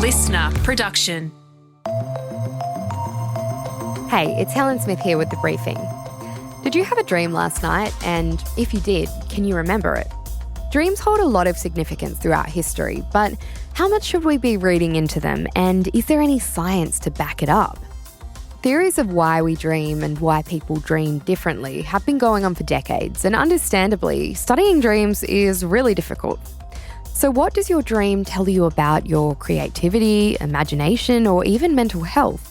listener production. Hey, it's Helen Smith here with The Briefing. Did you have a dream last night? And if you did, can you remember it? Dreams hold a lot of significance throughout history, but how much should we be reading into them? And is there any science to back it up? Theories of why we dream and why people dream differently have been going on for decades, and understandably, studying dreams is really difficult. So what does your dream tell you about your creativity, imagination, or even mental health?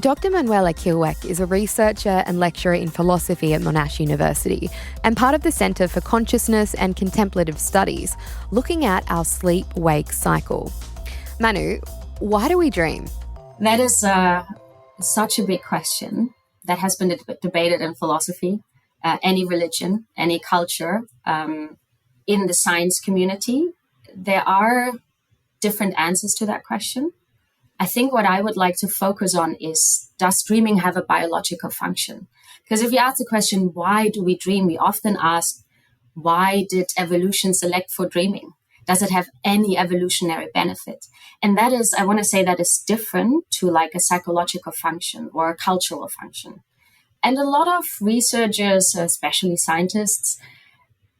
Dr. Manuela Kirberg is a researcher and lecturer in philosophy at Monash University and part of the Centre for Consciousness and Contemplative Studies, looking at our sleep-wake cycle. Manu, why do we dream? That is such a big question that has been debated in philosophy, any religion, any culture, in the science community. There are different answers to that question. I think what I would like to focus on is, does dreaming have a biological function? Because if you ask the question, why do we dream? We often ask, why did evolution select for dreaming? Does it have any evolutionary benefit? And that is, I want to say that is different to like a psychological function or a cultural function. And a lot of researchers, especially scientists,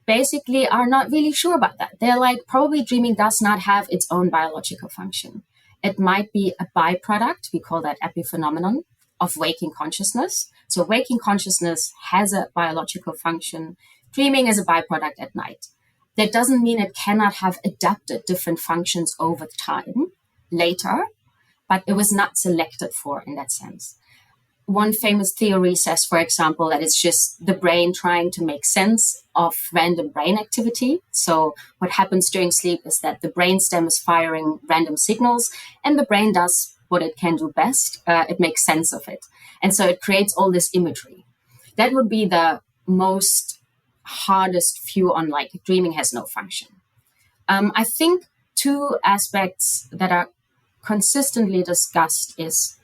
basically are not really sure about that. They're like, probably dreaming does not have its own biological function. It might be a byproduct, we call that epiphenomenon, of waking consciousness. So waking consciousness has a biological function. Dreaming is a byproduct at night. That doesn't mean it cannot have adapted different functions over time later, but it was not selected for in that sense. One famous theory says, for example, that it's just the brain trying to make sense of random brain activity. So what happens during sleep is that the brainstem is firing random signals and the brain does what it can do best. It makes sense of it. And so it creates all this imagery. That would be the most hardest view on like dreaming has no function. I think two aspects that are consistently discussed is,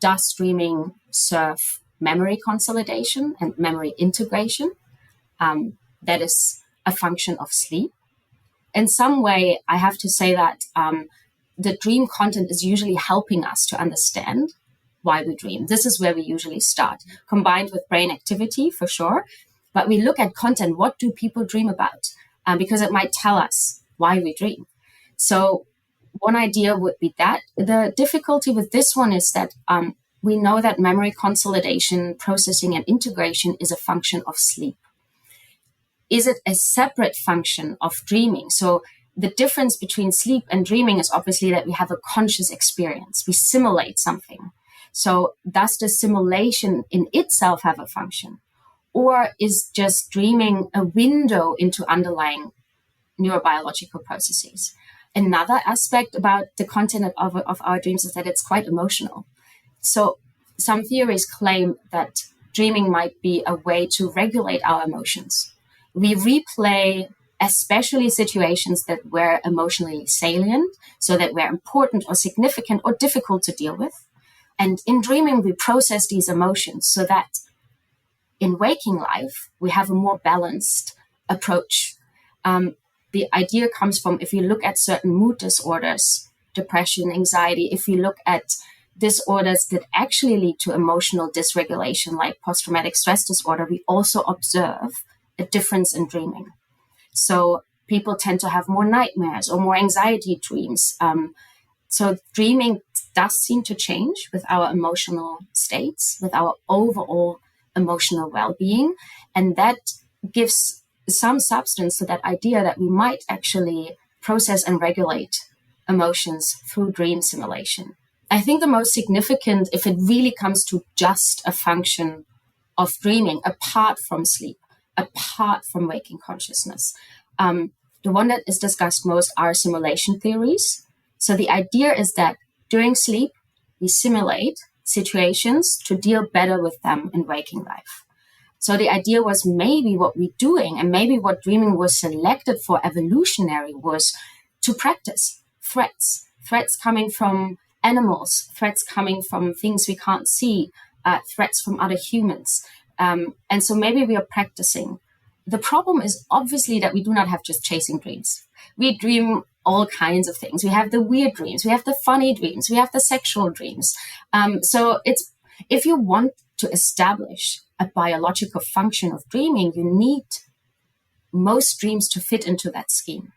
does dreaming serve memory consolidation and memory integration? That is a function of sleep. In some way, I have to say that the dream content is usually helping us to understand why we dream. This is where we usually start, combined with brain activity for sure. But we look at content. What do people dream about? Because it might tell us why we dream. So one idea would be that. The difficulty with this one is that we know that memory consolidation, processing, and integration is a function of sleep. Is it a separate function of dreaming? So the difference between sleep and dreaming is obviously that we have a conscious experience. We simulate something. So does the simulation in itself have a function? Or is just dreaming a window into underlying neurobiological processes? Another aspect about the content of our dreams is that it's quite emotional. So some theories claim that dreaming might be a way to regulate our emotions. We replay especially situations that were emotionally salient, so that were important or significant or difficult to deal with. And in dreaming, we process these emotions so that in waking life, we have a more balanced approach. The idea comes from, if you look at certain mood disorders, depression, anxiety, if you look at disorders that actually lead to emotional dysregulation, like post-traumatic stress disorder, we also observe a difference in dreaming. So people tend to have more nightmares or more anxiety dreams. So dreaming does seem to change with our emotional states, with our overall emotional well-being. And that gives some substance to that idea that we might actually process and regulate emotions through dream simulation. I think the most significant, if it really comes to just a function of dreaming, apart from sleep, apart from waking consciousness, the one that is discussed most are simulation theories. So the idea is that during sleep, we simulate situations to deal better with them in waking life. So the idea was maybe what we're doing, and maybe what dreaming was selected for evolutionary, was to practice threats coming from animals, threats coming from things we can't see, threats from other humans. And so maybe we are practicing. The problem is obviously that we do not have just chasing dreams. We dream all kinds of things. We have the weird dreams, we have the funny dreams, we have the sexual dreams. So if you want to establish a biological function of dreaming, you need most dreams to fit into that scheme,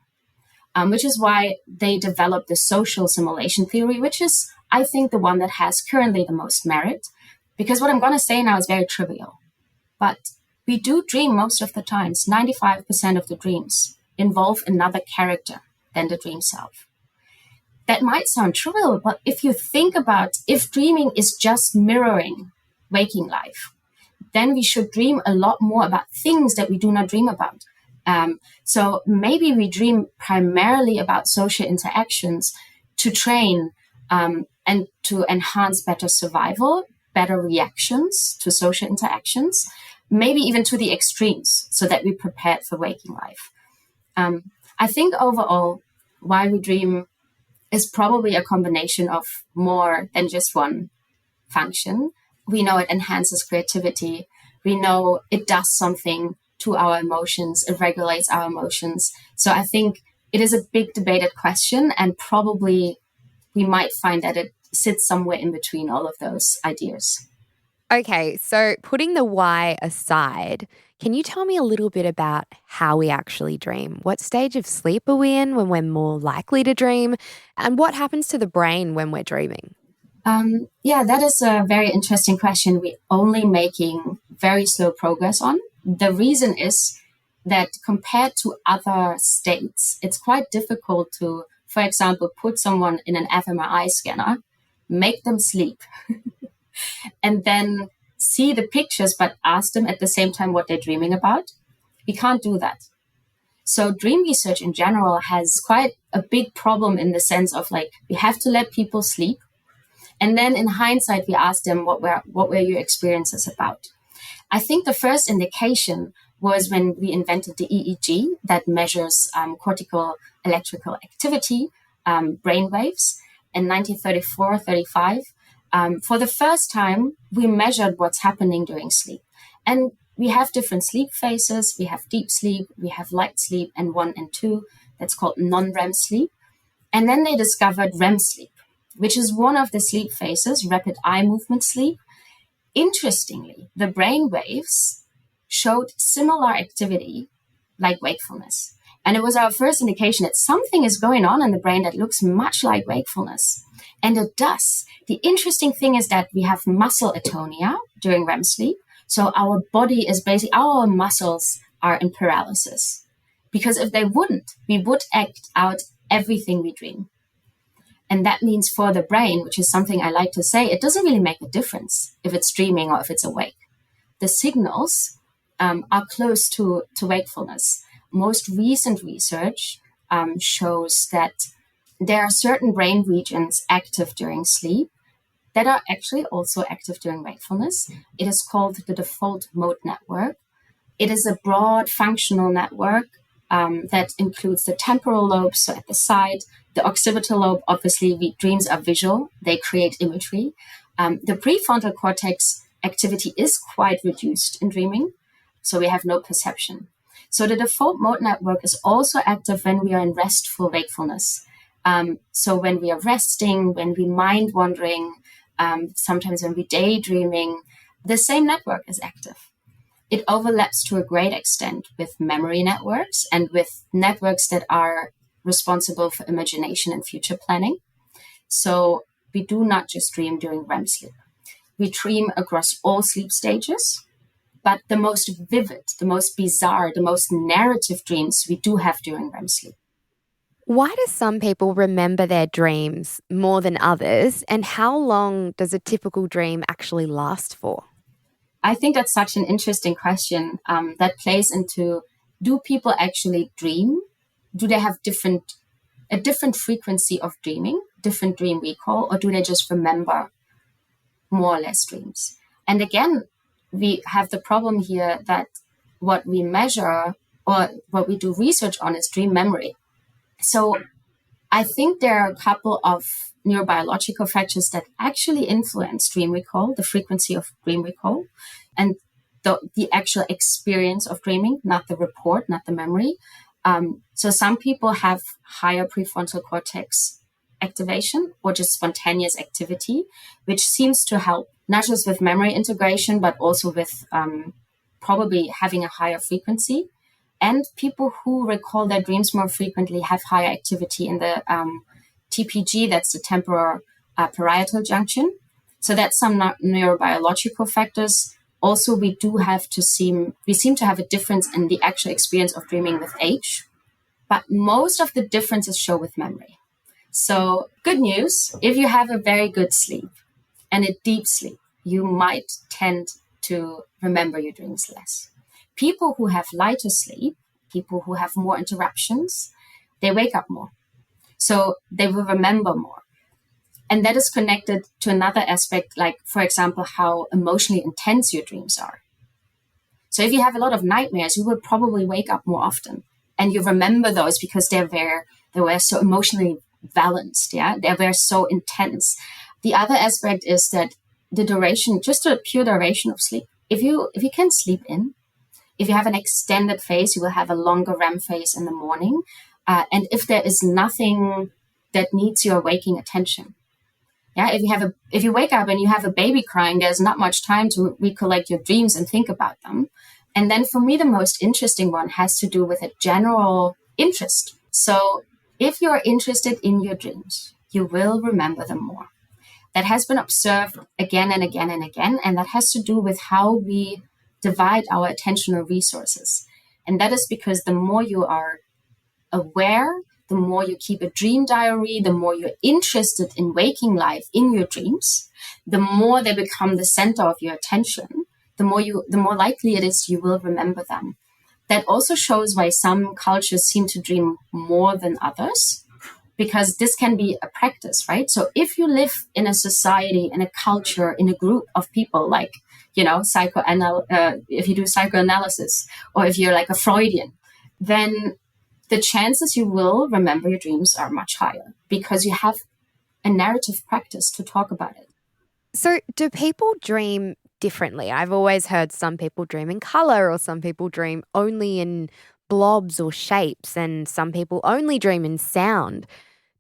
which is why they developed the social simulation theory, which is, I think, the one that has currently the most merit. Because what I'm going to say now is very trivial. But we do dream most of the times. 95% of the dreams involve another character than the dream self. That might sound trivial, but if you think about if dreaming is just mirroring waking life, then we should dream a lot more about things that we do not dream about. So maybe we dream primarily about social interactions to train and to enhance better survival, better reactions to social interactions, maybe even to the extremes, so that we're prepared for waking life. I think overall, why we dream is probably a combination of more than just one function. We know it enhances creativity. We know it does something to our emotions. It regulates our emotions. So I think it is a big debated question, and probably we might find that it sits somewhere in between all of those ideas. Okay, so putting the why aside, can you tell me a little bit about how we actually dream? What stage of sleep are we in when we're more likely to dream? And what happens to the brain when we're dreaming? That is a very interesting question. We're only making very slow progress on. The reason is that compared to other states, it's quite difficult to, for example, put someone in an fMRI scanner, make them sleep, and then see the pictures, but ask them at the same time what they're dreaming about. We can't do that. So dream research in general has quite a big problem in the sense of we have to let people sleep. And then in hindsight, we ask them, what were your experiences about? I think the first indication was when we invented the EEG that measures cortical electrical activity, brain waves, in 1934-35. For the first time, we measured what's happening during sleep. And we have different sleep phases. We have deep sleep, we have light sleep, and 1 and 2. That's called non-REM sleep. And then they discovered REM sleep, which is one of the sleep phases, rapid eye movement sleep. Interestingly, the brain waves showed similar activity like wakefulness. And it was our first indication that something is going on in the brain that looks much like wakefulness. And it does. The interesting thing is that we have muscle atonia during REM sleep. So our body is our muscles are in paralysis. Because if they wouldn't, we would act out everything we dream. And that means for the brain, which is something I like to say, it doesn't really make a difference if it's dreaming or if it's awake. The signals are close to wakefulness. Most recent research shows that there are certain brain regions active during sleep that are actually also active during wakefulness. It is called the default mode network. It is a broad functional network that includes the temporal lobe, so at the side, the occipital lobe. Obviously, dreams are visual. They create imagery. The prefrontal cortex activity is quite reduced in dreaming, so we have no perception. So the default mode network is also active when we are in restful wakefulness. So when we are resting, when we mind wandering, sometimes when we're daydreaming, the same network is active. It overlaps to a great extent with memory networks and with networks that are responsible for imagination and future planning. So we do not just dream during REM sleep. We dream across all sleep stages, but the most vivid, the most bizarre, the most narrative dreams we do have during REM sleep. Why do some people remember their dreams more than others, and how long does a typical dream actually last for? I think that's such an interesting question that plays into, do people actually dream? Do they have a different frequency of dreaming, different dream recall, or do they just remember more or less dreams? And again, we have the problem here that what we measure or what we do research on is dream memory. So I think there are a couple of neurobiological factors that actually influence dream recall, the frequency of dream recall, and the actual experience of dreaming, not the report, not the memory. So some people have higher prefrontal cortex activation or just spontaneous activity, which seems to help not just with memory integration, but also with probably having a higher frequency. And people who recall their dreams more frequently have higher activity in the TPG, that's the temporal parietal junction. So that's some neurobiological factors. Also, we seem to have a difference in the actual experience of dreaming with age, but most of the differences show with memory. So good news, if you have a very good sleep and a deep sleep, you might tend to remember your dreams less. People who have lighter sleep, people who have more interruptions, they wake up more. So they will remember more. And that is connected to another aspect, like, for example, how emotionally intense your dreams are. So if you have a lot of nightmares, you will probably wake up more often. And you remember those because they were so emotionally balanced, yeah? They were so intense. The other aspect is that the duration, just the pure duration of sleep. If you can sleep in, if you have an extended phase, you will have a longer REM phase in the morning. And if there is nothing that needs your waking attention, yeah, if you wake up and you have a baby crying, there's not much time to recollect your dreams and think about them. And then for me, the most interesting one has to do with a general interest. So if you're interested in your dreams, you will remember them more. That has been observed again and again and again. And that has to do with how we divide our attentional resources. And that is because the more you are aware, the more you keep a dream diary, the more you're interested in waking life in your dreams, the more they become the center of your attention, the more likely it is you will remember them. That also shows why some cultures seem to dream more than others, because this can be a practice, right? So if you live in a society, in a culture, in a group of people, like, if you do psychoanalysis, or if you're like a Freudian, then the chances you will remember your dreams are much higher because you have a narrative practice to talk about it. So do people dream differently? I've always heard some people dream in color, or some people dream only in blobs or shapes, and some people only dream in sound.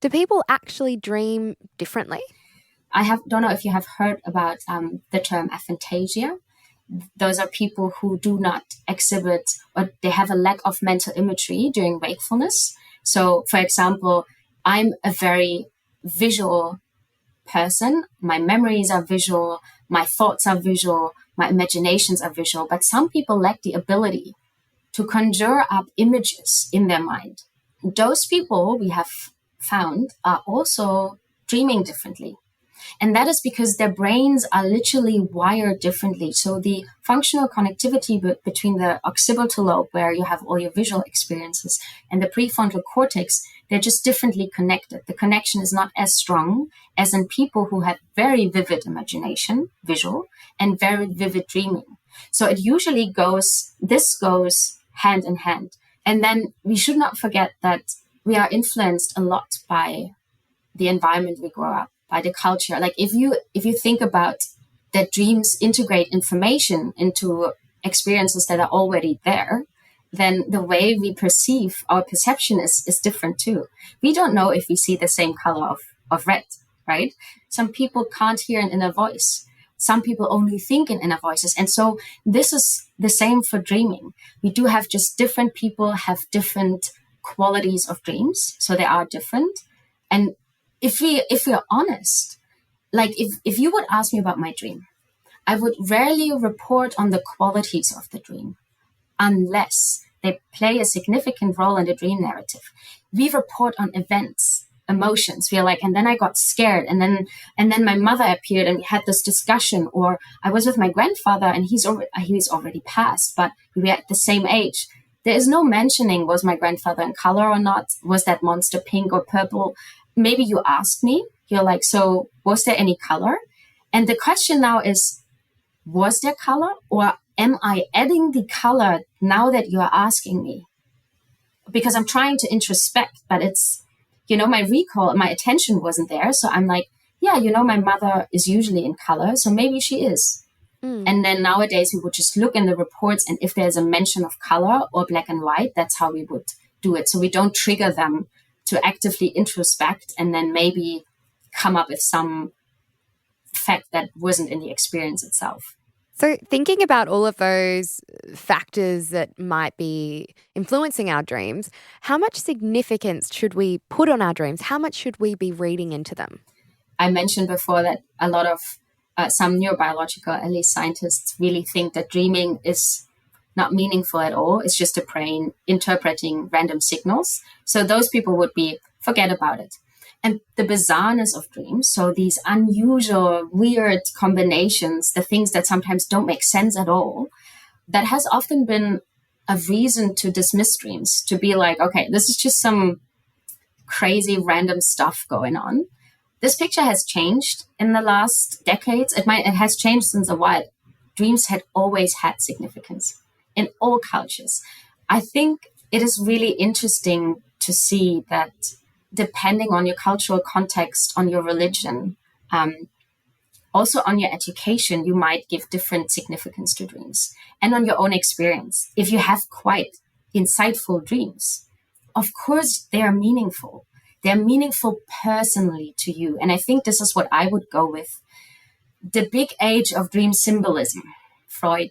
Do people actually dream differently? I don't know if you have heard about the term aphantasia. Those are people who do not exhibit, or they have a lack of mental imagery during wakefulness. So, for example, I'm a very visual person. My memories are visual, my thoughts are visual, my imaginations are visual, but some people lack the ability to conjure up images in their mind. Those people, we have found, are also dreaming differently. And that is because their brains are literally wired differently. So the functional connectivity between the occipital lobe, where you have all your visual experiences, and the prefrontal cortex, they're just differently connected. The connection is not as strong as in people who have very vivid imagination, visual, and very vivid dreaming. So it usually goes hand in hand. And then we should not forget that we are influenced a lot by the environment we grow up, by the culture. Like if you think about that dreams integrate information into experiences that are already there, then the way we perceive, our perception is different too. We don't know if we see the same color of red, right? Some people can't hear an inner voice. Some people only think in inner voices. And so this is the same for dreaming. We do have just different people have different qualities of dreams. So they are different. And if we're honest, like if you would ask me about my dream, I would rarely report on the qualities of the dream unless they play a significant role in the dream narrative. We report on events, emotions. We are like, and then I got scared, and then my mother appeared and we had this discussion, or I was with my grandfather and he's already passed, but we were at the same age. There is no mentioning, was my grandfather in color or not? Was that monster pink or purple? Maybe you asked me, you're like, so was there any color? And the question now is, was there color, or am I adding the color now that you are asking me? Because I'm trying to introspect, but it's, my recall, my attention wasn't there. So I'm like, yeah, my mother is usually in color, so maybe she is. And then nowadays we would just look in the reports, and if there's a mention of color or black and white, that's how we would do it. So we don't trigger them to actively introspect and then maybe come up with some fact that wasn't in the experience itself. So thinking about all of those factors that might be influencing our dreams, how much significance should we put on our dreams? How much should we be reading into them? I mentioned before that a lot of some neurobiological, at least scientists, really think that dreaming is not meaningful at all. It's just a brain interpreting random signals. So those people would be, forget about it. And the bizarreness of dreams, so these unusual, weird combinations, the things that sometimes don't make sense at all, that has often been a reason to dismiss dreams, to be like, okay, this is just some crazy random stuff going on. This picture has changed in the last decades. It has changed since a while. Dreams had always had significance in all cultures. I think it is really interesting to see that depending on your cultural context, on your religion, also on your education, you might give different significance to dreams, and on your own experience. If you have quite insightful dreams, of course they are meaningful. They're meaningful personally to you. And I think this is what I would go with. The big age of dream symbolism, Freud,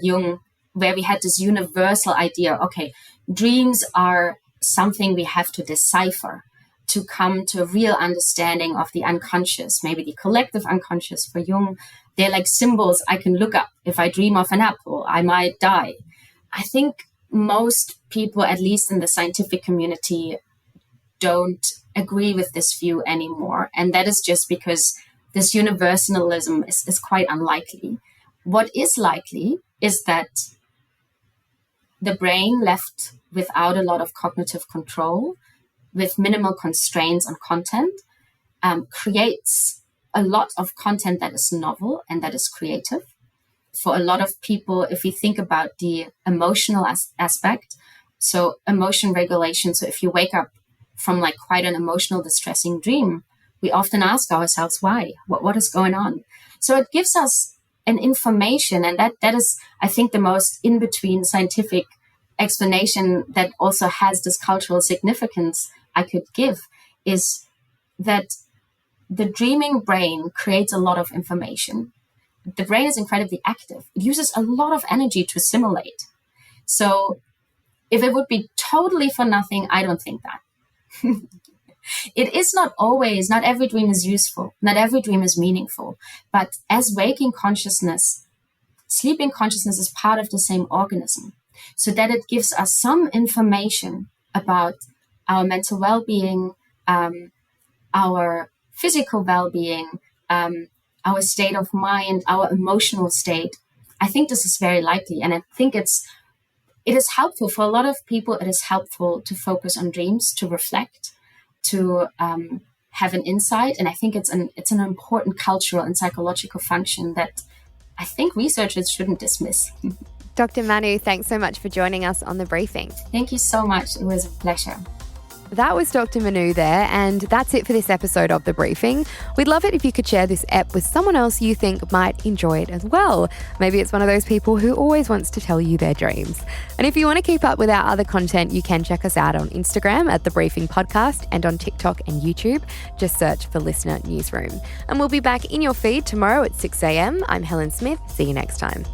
Jung, where we had this universal idea, okay, dreams are something we have to decipher to come to a real understanding of the unconscious, maybe the collective unconscious for Jung. They're like symbols I can look up. If I dream of an apple, I might die. I think most people, at least in the scientific community, don't agree with this view anymore. And that is just because this universalism is quite unlikely. What is likely is that the brain, left without a lot of cognitive control, with minimal constraints on content, creates a lot of content that is novel and that is creative. For a lot of people, if we think about the emotional aspect, so emotion regulation, so if you wake up from like quite an emotional, distressing dream, we often ask ourselves, why? What is going on? So it gives us an information, and that is, I think, the most in-between scientific explanation that also has this cultural significance I could give, is that the dreaming brain creates a lot of information. The brain is incredibly active. It uses a lot of energy to assimilate. So if it would be totally for nothing, I don't think that. It is not always, not every dream is useful, not every dream is meaningful. But as waking consciousness, sleeping consciousness is part of the same organism, so that it gives us some information about our mental well-being, our physical well-being, our state of mind, our emotional state. I think this is very likely, and I think it is helpful for a lot of people. It is helpful to focus on dreams, to reflect, to have an insight, and I think it's an important cultural and psychological function that I think researchers shouldn't dismiss. Dr. Manu, thanks so much for joining us on The Briefing. Thank you so much. It was a pleasure. That was Dr. Manu there, and that's it for this episode of The Briefing. We'd love it if you could share this ep with someone else you think might enjoy it as well. Maybe it's one of those people who always wants to tell you their dreams. And if you want to keep up with our other content, you can check us out on Instagram at The Briefing Podcast and on TikTok and YouTube. Just search for Listener Newsroom. And we'll be back in your feed tomorrow at 6 a.m. I'm Helen Smith. See you next time.